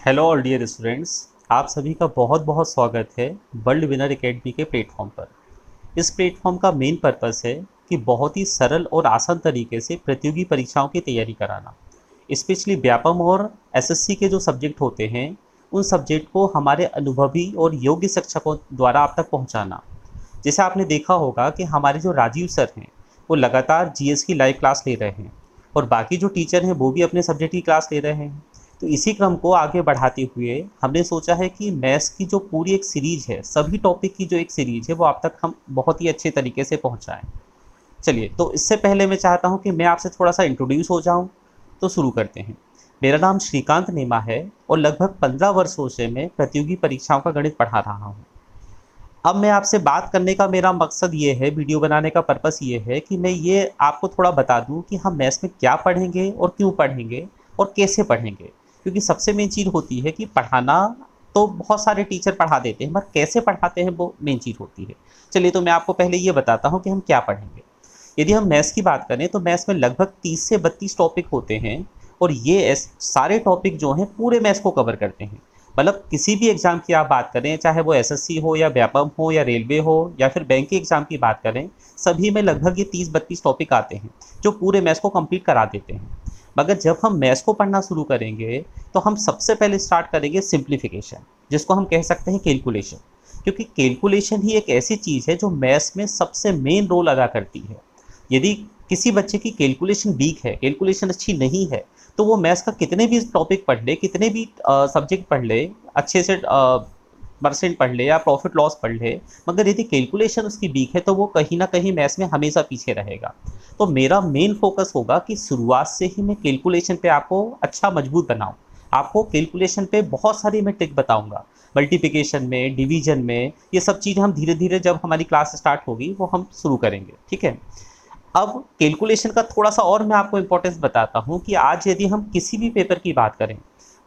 Hello all dear students. आप सभी का बहुत बहुत स्वागत है वर्ल्ड विनर एकेडमी के प्लेटफॉर्म पर। इस प्लेटफॉर्म का मेन पर्पस है कि बहुत ही सरल और आसान तरीके से प्रतियोगी परीक्षाओं की तैयारी कराना। स्पेशली व्यापम और एसएससी के जो सब्जेक्ट होते हैं उन सब्जेक्ट को हमारे अनुभवी और योग्य शिक्षकों द्वारा आप तक पहुंचाना। जैसे आपने देखा होगा कि हमारे जो राजीव सर हैं वो लगातार जीएस की लाइव क्लास ले रहे हैं और बाकी जो टीचर हैं वो भी अपने सब्जेक्ट की क्लास ले रहे हैं। तो इसी क्रम को आगे बढ़ाते हुए हमने सोचा है कि मैथ्स की जो पूरी एक सीरीज है, सभी टॉपिक की जो एक सीरीज है वो आप तक हम बहुत ही अच्छे तरीके से पहुंचाएं। चलिए, तो इससे पहले मैं चाहता हूं कि मैं आपसे थोड़ा सा इंट्रोड्यूस हो जाऊं। तो शुरू करते हैं। मेरा नाम श्रीकांत नेमा है और लगभग 15 वर्षों से मैं प्रतियोगी परीक्षाओं का गणित पढ़ा रहा हूं। अब मैं आपसे बात करने का मेरा मकसद ये है, वीडियो बनाने का पर्पस ये है कि मैं ये आपको थोड़ा बता दूं कि हम मैथ्स में क्या पढ़ेंगे और क्यों पढ़ेंगे और कैसे पढ़ेंगे। क्योंकि सबसे मेन चीज़ होती है कि पढ़ाना तो बहुत सारे टीचर पढ़ा देते हैं, मगर कैसे पढ़ाते हैं वो मेन चीज़ होती है। चलिए, तो मैं आपको पहले ये बताता हूँ कि हम क्या पढ़ेंगे। यदि हम मैथ्स की बात करें तो मैथ्स में लगभग 30 से 32 टॉपिक होते हैं और ये सारे टॉपिक जो हैं पूरे मैथ्स को कवर करते हैं। मतलब किसी भी एग्ज़ाम की आप बात करें, चाहे वो एसएससी हो या व्यापम हो या रेलवे हो या फिर बैंक के एग्ज़ाम की बात करें, सभी में लगभग ये 30-32 टॉपिक आते हैं जो पूरे मैथ्स को कंप्लीट करा देते हैं। मगर जब हम मैथ्स को पढ़ना शुरू करेंगे तो हम सबसे पहले स्टार्ट करेंगे सिंप्लीफिकेशन, जिसको हम कह सकते हैं कैलकुलेशन। क्योंकि कैलकुलेशन ही एक ऐसी चीज़ है जो मैथ्स में सबसे मेन रोल अदा करती है। यदि किसी बच्चे की कैलकुलेशन वीक है, कैलकुलेशन अच्छी नहीं है, तो वो मैथ्स का कितने भी टॉपिक पढ़ ले, कितने भी सब्जेक्ट पढ़ ले, अच्छे से परसेंट पढ़ ले या प्रॉफिट लॉस पढ़ ले, मगर यदि कैलकुलेशन उसकी वीक है तो वो कहीं ना कहीं मैथ्स में हमेशा पीछे रहेगा। तो मेरा मेन फोकस होगा कि शुरुआत से ही मैं कैलकुलेशन पे आपको अच्छा मजबूत बनाऊं। आपको कैलकुलेशन पे बहुत सारी मैं ट्रिक बताऊंगा, मल्टीप्लिकेशन में, डिवीजन में। ये सब चीज़ें हम धीरे धीरे जब हमारी क्लास स्टार्ट होगी वो हम शुरू करेंगे, ठीक है। अब कैलकुलेशन का थोड़ा सा और मैं आपको इम्पोर्टेंस बताता हूँ कि आज यदि हम किसी भी पेपर की बात करें,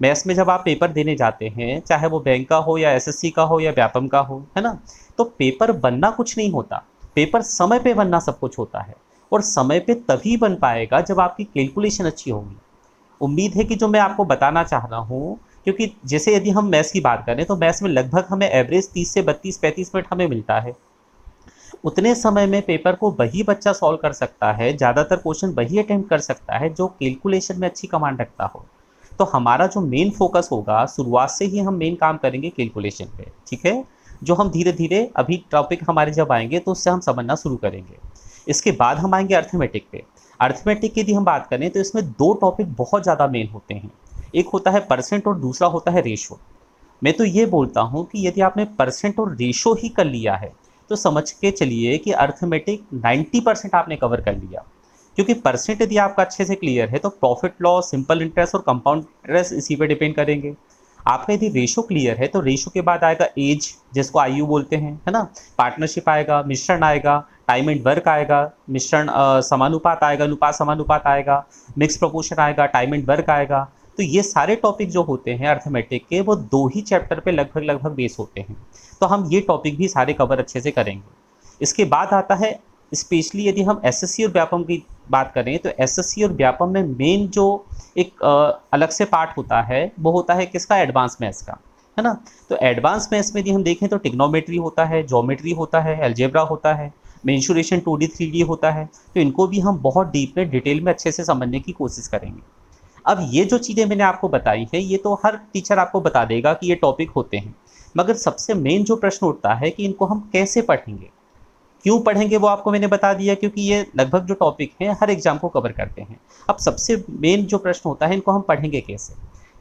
मैथ्स में जब आप पेपर देने जाते हैं, चाहे वो बैंक का हो या एसएससी का हो या व्यापम का हो, है ना, तो पेपर बनना कुछ नहीं होता। पेपर समय पे बनना सब कुछ होता है। और समय पे तभी बन पाएगा जब आपकी कैलकुलेशन अच्छी होगी। उम्मीद है कि जो मैं आपको बताना चाह रहा हूँ, क्योंकि जैसे यदि हम मैथ्स की बात करें तो मैथ्स में लगभग हमें एवरेज 30 से 32-35 मिनट हमें मिलता है। उतने समय में पेपर को वही बच्चा सॉल्व कर सकता है, ज़्यादातर क्वेश्चन वही अटेम्प्ट कर सकता है जो कैलकुलेशन में अच्छी कमांड रखता हो। तो हमारा जो मेन फोकस होगा, शुरुआत से ही हम मेन काम करेंगे कैलकुलेशन पे, ठीक है। जो हम धीरे धीरे अभी टॉपिक हमारे जब आएंगे तो उससे हम समझना शुरू करेंगे। इसके बाद हम आएंगे अर्थमेटिक पे। अर्थमेटिक की यदि हम बात करें तो इसमें दो टॉपिक बहुत ज़्यादा मेन होते हैं। एक होता है परसेंट और दूसरा होता है रेशो। मैं तो ये बोलता हूँ कि यदि आपने परसेंट और रेशो ही कर लिया है तो समझ के चलिए कि अर्थमेटिक 90% आपने कवर कर लिया। क्योंकि परसेंट यदि आपका अच्छे से क्लियर है तो प्रॉफिट लॉस, सिंपल इंटरेस्ट और कंपाउंड इंटरेस्ट इसी पे डिपेंड करेंगे। आपका यदि रेशो क्लियर है तो रेशो के बाद आएगा एज, जिसको आयु बोलते हैं, है ना। पार्टनरशिप आएगा, मिश्रण आएगा, टाइम एंड वर्क आएगा, मिश्रण समानुपात आएगा, अनुपात समानुपात आएगा, मिक्स प्रोपोर्शन आएगा, टाइम एंड वर्क आएगा। तो ये सारे टॉपिक जो होते हैं अर्थमेटिक के, वो दो ही चैप्टर पे लगभग लगभग बेस होते हैं। तो हम ये टॉपिक भी सारे कवर अच्छे से करेंगे। इसके बाद आता है, स्पेशली यदि हम एसएससी और व्यापम की बात करें तो एसएससी और व्यापम में मेन जो एक अलग से पार्ट होता है वो होता है किसका, एडवांस मैथ्स का, है ना। तो एडवांस मैथ्स में यदि हम देखें तो टिग्नोमेट्री होता है, ज्योमेट्री होता है, अलजेब्रा होता है, मेंशुरेशन 2D 3D होता है। तो इनको भी हम बहुत डीप में, डिटेल में अच्छे से समझने की कोशिश करेंगे। अब ये जो चीज़ें मैंने आपको बताई है ये तो हर टीचर आपको बता देगा कि ये टॉपिक होते हैं, मगर सबसे मेन जो प्रश्न उठता है कि इनको हम कैसे पढ़ेंगे, क्यों पढ़ेंगे, वो आपको मैंने बता दिया। क्योंकि ये लगभग जो टॉपिक हैं हर एग्जाम को कवर करते हैं। अब सबसे मेन जो प्रश्न होता है, इनको हम पढ़ेंगे कैसे।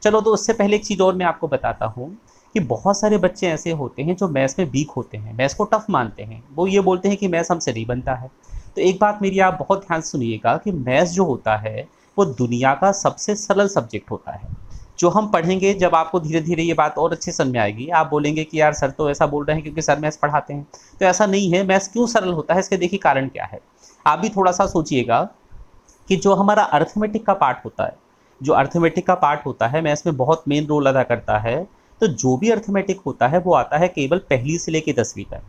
चलो, तो उससे पहले एक चीज़ और मैं आपको बताता हूँ कि बहुत सारे बच्चे ऐसे होते हैं जो मैथ्स में वीक होते हैं, मैथ्स को टफ मानते हैं। वो ये बोलते हैं कि मैथ्स हमसे नहीं बनता है। तो एक बात मेरी आप बहुत ध्यान से सुनिएगा कि मैथ्स जो होता है वो दुनिया का सबसे सरल सब्जेक्ट होता है। जो हम पढ़ेंगे, जब आपको धीरे धीरे ये बात और अच्छे समझ में आएगी, आप बोलेंगे कि यार सर तो ऐसा बोल रहे हैं क्योंकि सर मैथ्स पढ़ाते हैं। तो ऐसा नहीं है। मैथ्स क्यों सरल होता है, इसके देखिए कारण क्या है। आप भी थोड़ा सा सोचिएगा कि जो हमारा अर्थमेटिक का पार्ट होता है, जो अर्थमेटिक का पार्ट होता है मैथ्स में बहुत मेन रोल अदा करता है। तो जो भी अर्थमेटिक होता है वो आता है केवल पहली से लेकर 10वीं तक।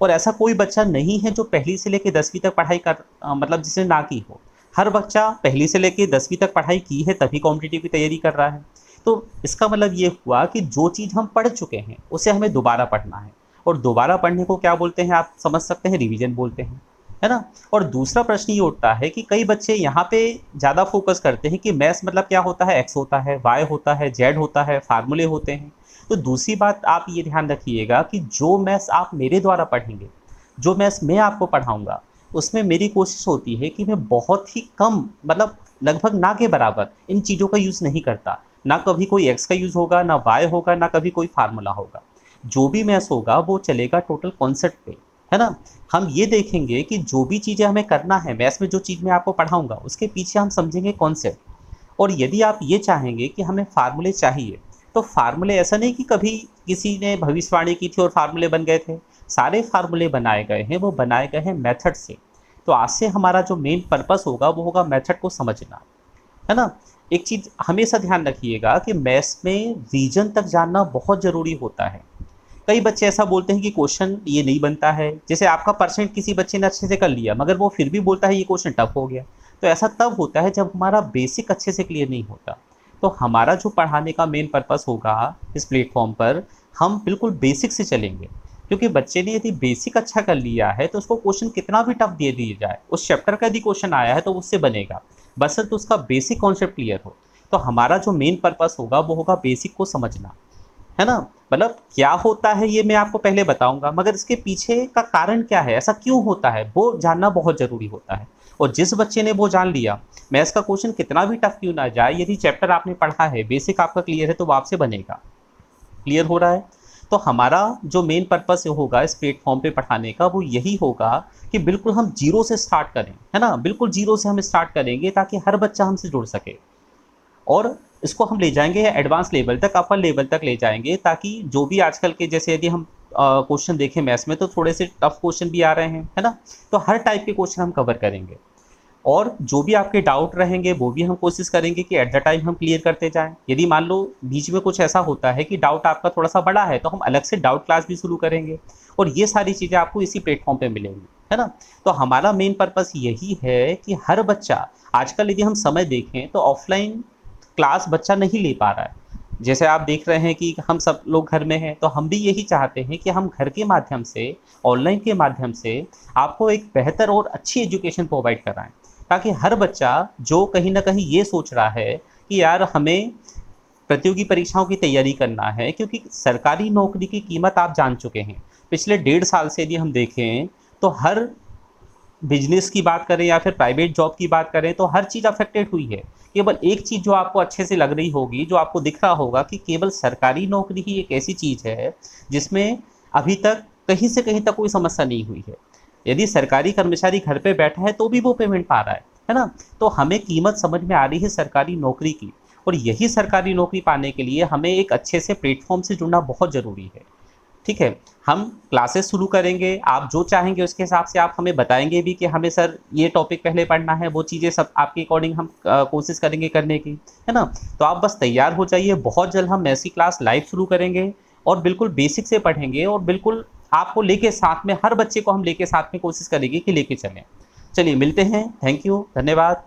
और ऐसा कोई बच्चा नहीं है जो पहली से लेकर 10वीं तक पढ़ाई कर मतलब जिसने ना की हो। हर बच्चा पहली से लेकर 10वीं तक पढ़ाई की है तभी कॉम्पिटिटिव की तैयारी कर रहा है। तो इसका मतलब ये हुआ कि जो चीज़ हम पढ़ चुके हैं उसे हमें दोबारा पढ़ना है, और दोबारा पढ़ने को क्या बोलते हैं, आप समझ सकते हैं, रिवीजन बोलते हैं, है ना। और दूसरा प्रश्न ये उठता है कि कई बच्चे यहाँ पे ज़्यादा फोकस करते हैं कि मैथ्स मतलब क्या होता है, एक्स होता है, वाई होता है, जेड होता है, फार्मूले होते हैं। तो दूसरी बात आप ये ध्यान रखिएगा कि जो मैथ्स आप मेरे द्वारा पढ़ेंगे, जो मैथ्स मैं आपको पढ़ाऊँगा, उसमें मेरी कोशिश होती है कि मैं बहुत ही कम, मतलब लगभग ना के बराबर इन चीज़ों का यूज़ नहीं करता। ना कभी कोई एक्स का यूज़ होगा, ना वाई होगा, ना कभी कोई फार्मूला होगा। जो भी मैथ्स होगा वो चलेगा टोटल कॉन्सेप्ट पे, है ना। हम ये देखेंगे कि जो भी चीज़ें हमें करना है मैथ्स में, जो चीज़ मैं आपको पढ़ाऊँगा उसके पीछे हम समझेंगे कॉन्सेप्ट। और यदि आप ये चाहेंगे कि हमें फार्मूले चाहिए, तो फार्मूले ऐसा नहीं कि कभी किसी ने भविष्यवाणी की थी और फार्मूले बन गए थे। सारे फार्मूले बनाए गए हैं, वो बनाए गए हैं मेथड से। तो आज से हमारा जो मेन पर्पस होगा वो होगा मेथड को समझना, है ना। एक चीज़ हमेशा ध्यान रखिएगा कि मैथ्स में रीजन तक जानना बहुत ज़रूरी होता है। कई बच्चे ऐसा बोलते हैं कि क्वेश्चन ये नहीं बनता है, जैसे आपका परसेंट किसी बच्चे ने अच्छे से कर लिया मगर वो फिर भी बोलता है ये क्वेश्चन टफ हो गया। तो ऐसा तब होता है जब हमारा बेसिक अच्छे से क्लियर नहीं होता। तो हमारा जो पढ़ाने का मेन पर्पस होगा इस प्लेटफॉर्म पर, हम बिल्कुल बेसिक से चलेंगे, क्योंकि बच्चे ने यदि बेसिक अच्छा कर लिया है तो उसको क्वेश्चन कितना भी टफ दे दिया जाए, उस चैप्टर का यदि क्वेश्चन आया है तो उससे बनेगा, बशर्ते उसका बेसिक कॉन्सेप्ट क्लियर हो। तो हमारा जो मेन पर्पस होगा वो होगा बेसिक को समझना, है ना। मतलब क्या होता है ये मैं आपको पहले बताऊंगा, मगर इसके पीछे का कारण क्या है, ऐसा क्यों होता है, वो जानना बहुत ज़रूरी होता है। और जिस बच्चे ने वो जान लिया, मैथ्स का क्वेश्चन कितना भी टफ क्यों ना जाए, यदि चैप्टर आपने पढ़ा है, बेसिक आपका क्लियर है, तो वो आपसे बनेगा। क्लियर हो रहा है। तो हमारा जो मेन पर्पस होगा इस प्लेटफॉर्म पे पढ़ाने का वो यही होगा कि बिल्कुल हम जीरो से स्टार्ट करें, है ना, बिल्कुल जीरो से हम स्टार्ट करेंगे ताकि हर बच्चा हमसे जुड़ सके। और इसको हम ले जाएंगे एडवांस लेवल तक, अपर लेवल तक ले जाएंगे, ताकि जो भी आजकल के, जैसे यदि हम क्वेश्चन देखें मैथ्स में तो थोड़े से टफ क्वेश्चन भी आ रहे हैं, है ना। तो हर टाइप के क्वेश्चन हम कवर करेंगे, और जो भी आपके डाउट रहेंगे वो भी हम कोशिश करेंगे कि एट द टाइम हम क्लियर करते जाएं। यदि मान लो बीच में कुछ ऐसा होता है कि डाउट आपका थोड़ा सा बड़ा है, तो हम अलग से डाउट क्लास भी शुरू करेंगे, और ये सारी चीज़ें आपको इसी प्लेटफॉर्म पे मिलेंगी, है ना। तो हमारा मेन पर्पस यही है कि हर बच्चा, आजकल यदि हम समय देखें तो ऑफलाइन क्लास बच्चा नहीं ले पा रहा है। जैसे आप देख रहे हैं कि हम सब लोग घर में हैं, तो हम भी यही चाहते हैं कि हम घर के माध्यम से, ऑनलाइन के माध्यम से आपको एक बेहतर और अच्छी एजुकेशन प्रोवाइड कराएं, ताकि हर बच्चा जो कहीं ना कहीं ये सोच रहा है कि यार हमें प्रतियोगी परीक्षाओं की तैयारी करना है, क्योंकि सरकारी नौकरी की कीमत आप जान चुके हैं। पिछले 1.5 साल से यदि हम देखें तो हर बिजनेस की बात करें या फिर प्राइवेट जॉब की बात करें तो हर चीज़ अफेक्टेड हुई है। केवल एक चीज़ जो आपको अच्छे से लग रही होगी, जो आपको दिख रहा होगा, कि केवल सरकारी नौकरी ही एक ऐसी चीज़ है जिसमें अभी तक कहीं से कहीं तक कोई समस्या नहीं हुई है। यदि सरकारी कर्मचारी घर पे बैठा है तो भी वो पेमेंट पा रहा है ना। तो हमें कीमत समझ में आ रही है सरकारी नौकरी की, और यही सरकारी नौकरी पाने के लिए हमें एक अच्छे से प्लेटफॉर्म से जुड़ना बहुत ज़रूरी है। ठीक है, हम क्लासेस शुरू करेंगे, आप जो चाहेंगे उसके हिसाब से आप हमें बताएंगे भी कि हमें सर ये टॉपिक पहले पढ़ना है, वो चीज़ें सब आपके अकॉर्डिंग हम कोशिश करेंगे करने की, है ना। तो आप बस तैयार हो जाइए, बहुत जल्द हम ऐसी क्लास लाइव शुरू करेंगे, और बिल्कुल बेसिक से पढ़ेंगे, और बिल्कुल आपको लेके साथ में, हर बच्चे को हम लेके साथ में कोशिश करेंगे कि लेके चलें। चलिए मिलते हैं, थैंक यू, धन्यवाद।